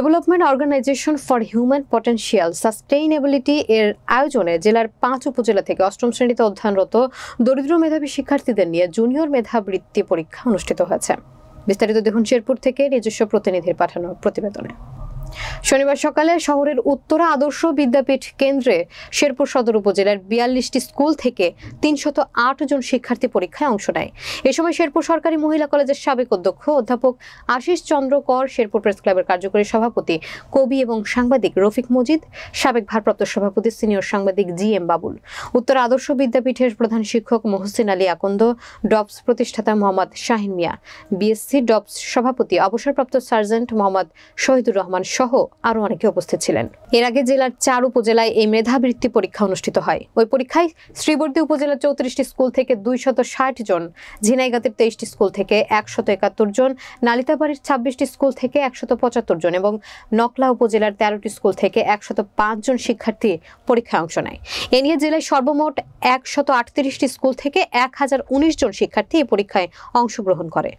Development organisation for human potential sustainability এর আয়োজনে জেলার 5 উপজেলা থেকে অষ্টম শ্রেণীতে অধ্যয়নরত দরিদ্র মেধাবী শিক্ষার্থীদের নিয়ে জুনিয়র মেধাবৃত্তি পরীক্ষা অনুষ্ঠিত হয়েছে। বিস্তারিত দেখুন শেরপুর থেকে নিজস্ব প্রতিনিধির পাঠানো প্রতিবেদনে। শনিবার সকালে শহরের উত্তরা আদর্শ বিদ্যাপীঠ কেন্দ্রে শেরপুর সদর উপজেলার 42টি স্কুল থেকে 308 জন শিক্ষার্থী পরীক্ষায় অংশ নেয়। এ সময় শেরপুর সরকারি মহিলা কলেজের সাবেক অধ্যক্ষ অধ্যাপক আশিস চন্দ্র কর, শেরপুর প্রেস ক্লাবের কার্যকরী সভাপতি কবি এবং সাংবাদিক রফিক মজিদ, সাবেক ভারপ্রাপ্ত সভাপতি সিনিয়র সাংবাদিক GM বাবুল, উত্তরা আদর্শ বিদ্যাপীঠের প্রধান শিক্ষক মহসিন আলী আকন্দ, ডপস প্রতিষ্ঠাতা মোহাম্মদ শাহিন মিয়া, BSc ডপস সভাপতি অবসরপ্রাপ্ত সার্জেন্ট মোহাম্মদ শহীদুর রহমান সহ আরো অনেকে উপস্থিত ছিলেন। এর আগে জেলার 4 উপজেলায় এই মেধাবৃত্তি পরীক্ষা অনুষ্ঠিত হয়। ওই পরীক্ষায় শ্রীবর্দী উপজেলার 34টি স্কুল থেকে 260 জন, ঝিনাইগাতীর 23টি স্কুল থেকে 171 জন, নালিতাবাড়ির 26টি স্কুল থেকে 175 জন এবং নকলা উপজেলার 13টি স্কুল থেকে 105 জন শিক্ষার্থী পরীক্ষায় অংশ নেয়। এ নিয়ে জেলায় সর্বমোট 138টি স্কুল থেকে 1019 জন শিক্ষার্থী এই পরীক্ষায় অংশগ্রহণ করে।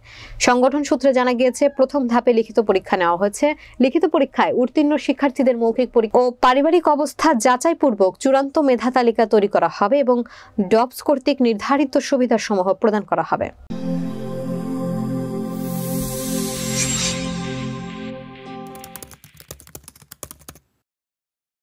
সংগঠন সূত্রে জানা গিয়েছে, প্রথম ধাপে লিখিত পরীক্ষা নেওয়া হয়েছে। লিখিত পরীক্ষায় উত্তীর্ণ শিক্ষার্থীদের মৌখিক পরীক্ষা ও পারিবারিক অবস্থা যাচাইপূর্বক চূড়ান্ত মেধা তালিকা তৈরি করা হবে এবং ডপস কর্তৃক নির্ধারিত সুবিধাসমূহ প্রদান করা হবে।